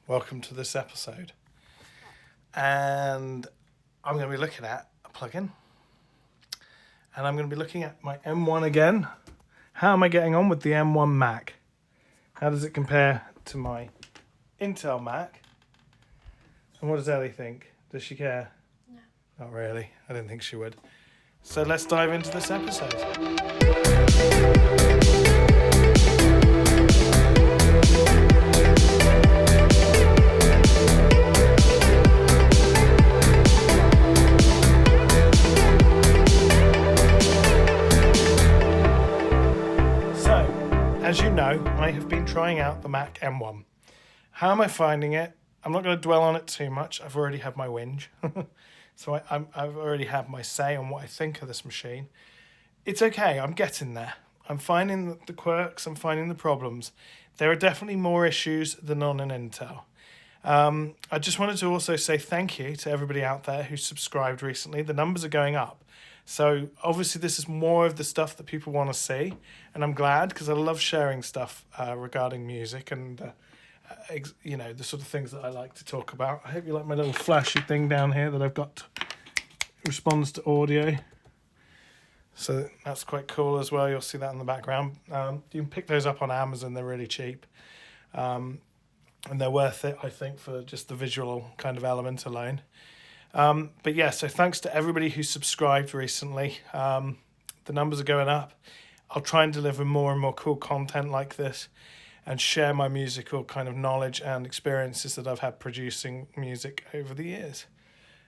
welcome to this episode. And I'm going to be looking at a plugin. And I'm going to be looking at my M1 again. How am I getting on with the M1 Mac? How does it compare to my Intel Mac? And what does Ellie think? Does she care? No. Not really. I didn't think she would. So let's dive into this episode. As you know, I have been trying out the Mac M1. How am I finding it? I'm not going to dwell on it too much. I've already had my whinge. So I've already had my say on what I think of this machine. It's okay. I'm getting there. I'm finding the quirks. I'm finding the problems. There are definitely more issues than on an Intel. I just wanted to also say thank you to everybody out there who subscribed recently. The numbers are going up. So obviously this is more of the stuff that people want to see, and I'm glad because I love sharing stuff regarding music and the sort of things that I like to talk about. I hope you like my little flashy thing down here that I've got responds to audio. So that's quite cool as well. You'll see that in the background. You can pick those up on Amazon. They're really cheap. And they're worth it, I think, for just the visual kind of element alone. But yeah, so thanks to everybody who subscribed recently. The numbers are going up. I'll try and deliver more and more cool content like this and share my musical kind of knowledge and experiences that I've had producing music over the years.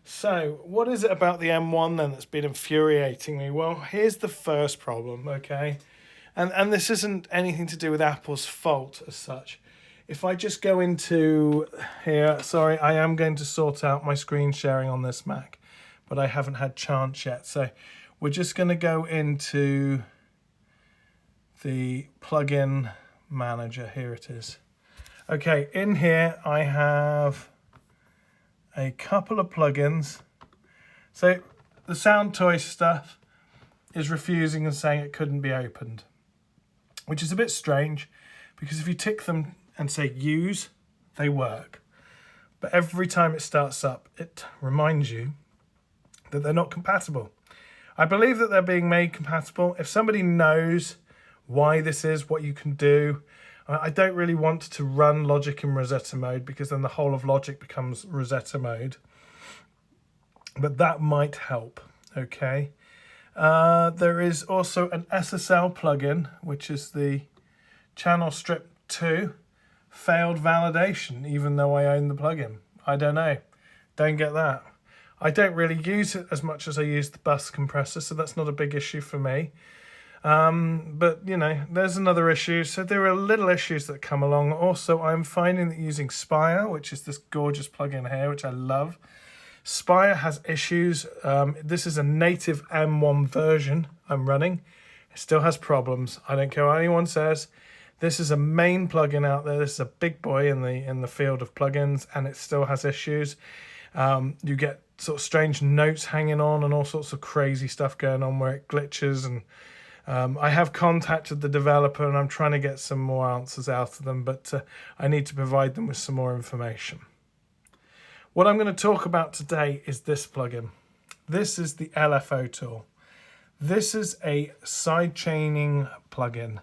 So what is it about the M1 then that's been infuriating me? Well, here's the first problem, okay? And this isn't anything to do with Apple's fault as such. If I just go into here, sorry, I am going to sort out my screen sharing on this Mac, but I haven't had chance yet. So we're just going to go into the plugin manager. Here it is. Okay, in here I have a couple of plugins. So the Sound Toy stuff is refusing and saying it couldn't be opened, which is a bit strange because if you tick them and say use, they work. But every time it starts up, it reminds you that they're not compatible. I believe that they're being made compatible. If somebody knows why this is, what you can do, I don't really want to run Logic in Rosetta mode because then the whole of Logic becomes Rosetta mode. But that might help, okay? There is also an SSL plugin, which is the Channel Strip 2. Failed validation, even though I own the plugin. I don't know. Don't get that. I don't really use it as much as I use the bus compressor, so that's not a big issue for me. But, you know, there's another issue. So there are little issues that come along. Also, I'm finding that using Spire, which is this gorgeous plugin here, which I love, Spire has issues. This is a native M1 version I'm running. It still has problems. I don't care what anyone says. This is a main plugin out there. This is a big boy in the field of plugins, and it still has issues. You get sort of strange notes hanging on and all sorts of crazy stuff going on where it glitches. And I have contacted the developer, and I'm trying to get some more answers out of them, but I need to provide them with some more information. What I'm going to talk about today is this plugin. This is the LFO tool. This is a sidechaining plugin.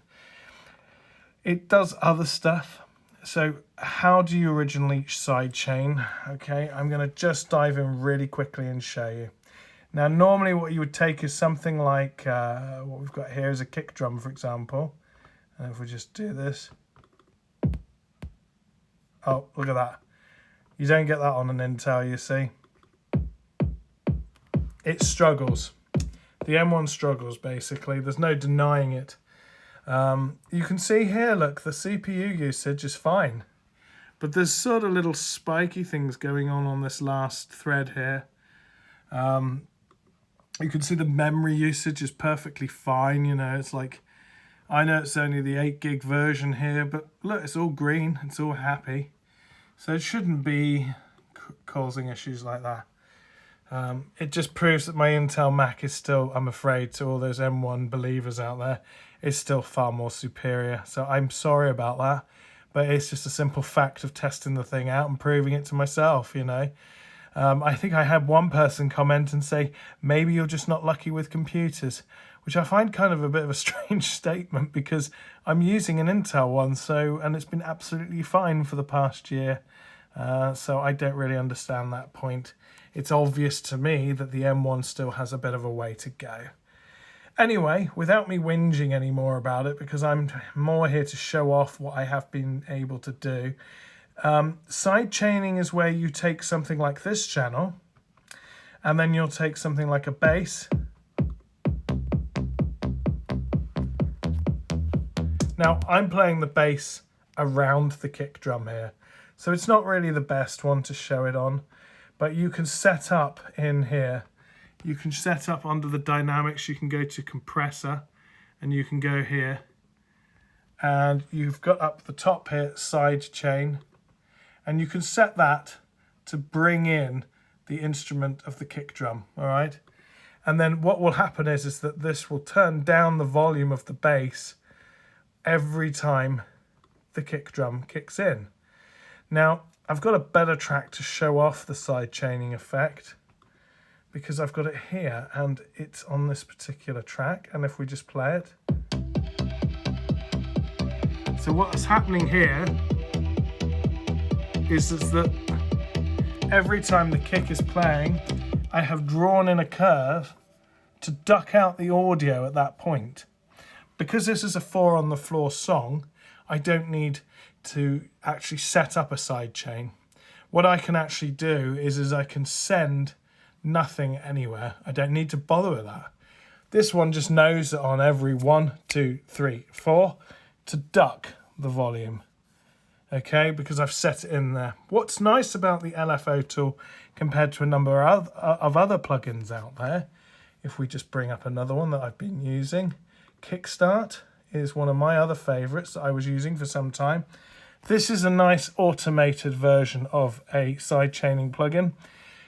It does other stuff. So how do you originally sidechain? Okay, I'm going to just dive in really quickly and show you. Now, normally what you would take is something like what we've got here is a kick drum, for example. And if we just do this. Oh, look at that. You don't get that on an Intel, you see. It struggles. The M1 struggles, basically. There's no denying it. You can see here, look, the CPU usage is fine, but there's sort of little spiky things going on this last thread here. You can see the memory usage is perfectly fine. You know, it's like, I know it's only the 8 gig version here, but look, it's all green, it's all happy. So it shouldn't be causing issues like that. It just proves that my Intel Mac is still, I'm afraid, to all those M1 believers out there, is still far more superior. So I'm sorry about that. but it's just a simple fact of testing the thing out and proving it to myself, you know. I think I had one person comment and say, maybe you're just not lucky with computers, which I find kind of a bit of a strange statement because I'm using an Intel one, and it's been absolutely fine for the past year. So I don't really understand that point. It's obvious to me that the M1 still has a bit of a way to go. Anyway, without me whinging any more about it, because I'm more here to show off what I have been able to do. Side chaining is where you take something like this channel, and then you'll take something like a bass. Now, I'm playing the bass around the kick drum here, so it's not really the best one to show it on, but you can set up in here. You can set up under the dynamics, you can go to compressor, and you can go here, and you've got up the top here, side chain, and you can set that to bring in the instrument of the kick drum, all right? And then what will happen is that this will turn down the volume of the bass every time the kick drum kicks in. Now, I've got a better track to show off the side chaining effect because I've got it here and it's on this particular track. And if we just play it. So what's happening here is that every time the kick is playing, I have drawn in a curve to duck out the audio at that point. Because this is a 4 on the floor song, I don't need to actually set up a side chain. What I can actually do is I can send nothing anywhere. I don't need to bother with that. This one just knows that on every 1, 2, 3, 4 to duck the volume. Okay, because I've set it in there. What's nice about the LFO tool compared to a number of other plugins out there, if we just bring up another one that I've been using, Kickstart is one of my other favorites that I was using for some time. This is a nice automated version of a side chaining plugin.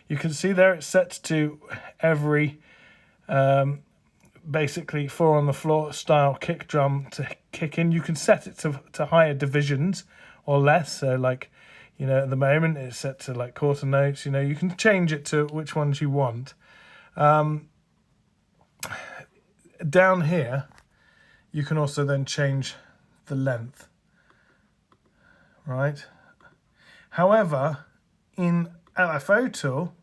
You can see there it's set to every basically 4 on the floor style kick drum to kick in. You can set it to higher divisions or less. So like, you know, at the moment it's set to like quarter notes. You know, you can change it to which ones you want. Down here, you can also then change the length, right? However, in LFO tool,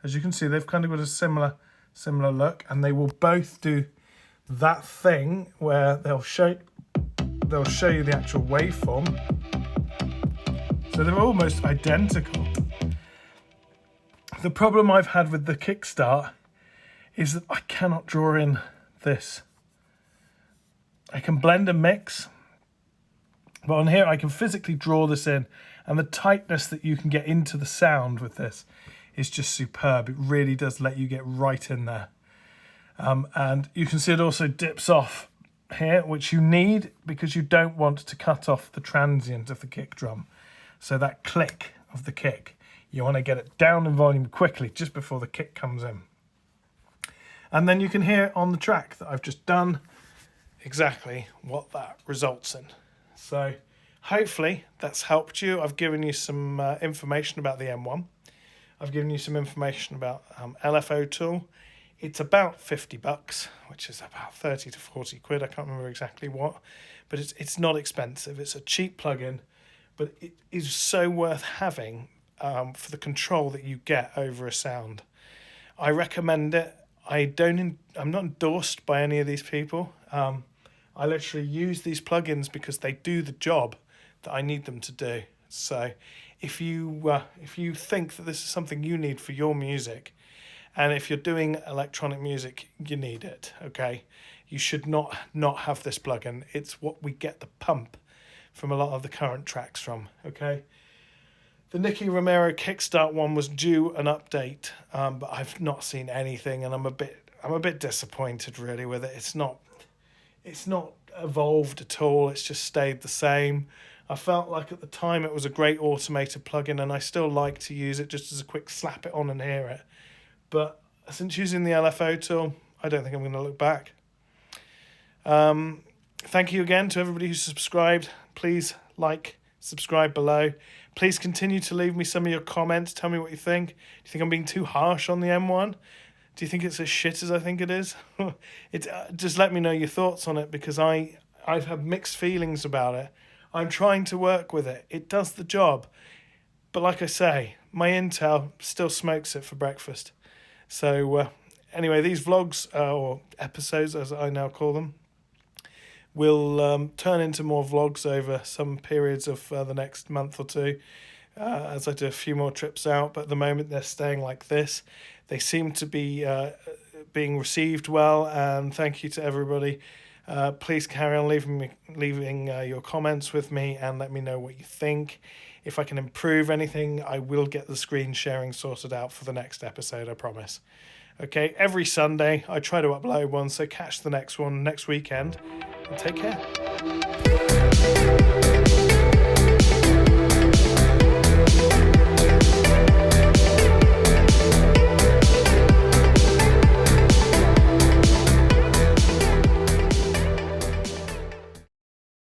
as you can see, they've kind of got a similar look, and they will both do that thing where they'll show you the actual waveform. So they're almost identical. The problem I've had with the Kickstart is that I cannot draw in this. I can blend and mix, but on here I can physically draw this in, and the tightness that you can get into the sound with this is just superb. It really does let you get right in there. And you can see it also dips off here, which you need because you don't want to cut off the transient of the kick drum. So that click of the kick, you want to get it down in volume quickly just before the kick comes in. And then you can hear on the track that I've just done exactly what that results in. So hopefully that's helped you. I've given you some information about the M1. I've given you some information about LFO tool. It's about $50, which is about 30 to 40 quid. I can't remember exactly what, but it's not expensive. It's a cheap plugin, but it is so worth having for the control that you get over a sound. I recommend it. I'm not endorsed by any of these people. I literally use these plugins because they do the job that I need them to do. So if you think that this is something you need for your music, and if you're doing electronic music, you need it, okay? You should not have this plugin. It's what we get the pump from a lot of the current tracks from, okay? The Nicky Romero Kickstart one was due an update, but I've not seen anything, and I'm a bit disappointed really with it. It's not evolved at all. It's just stayed the same. I felt like at the time it was a great automated plugin, and I still like to use it just as a quick slap it on and hear it. But since using the LFO tool, I don't think I'm going to look back. Thank you again to everybody who subscribed. Please like, subscribe below. Please continue to leave me some of your comments. Tell me what you think. Do you think I'm being too harsh on the M1? Do you think it's as shit as I think it is? Just let me know your thoughts on it, because I've had mixed feelings about it. I'm trying to work with it. It does the job. But like I say, my Intel still smokes it for breakfast. So anyway, these vlogs, or episodes as I now call them, will turn into more vlogs over some periods of the next month or two, as I do a few more trips out. But at the moment they're staying like this. They seem to be being received well, and thank you to everybody. Please carry on leaving your comments with me and let me know what you think. If I can improve anything, I will get the screen sharing sorted out for the next episode, I promise. Okay, every Sunday I try to upload one, so catch the next one next weekend, and take care.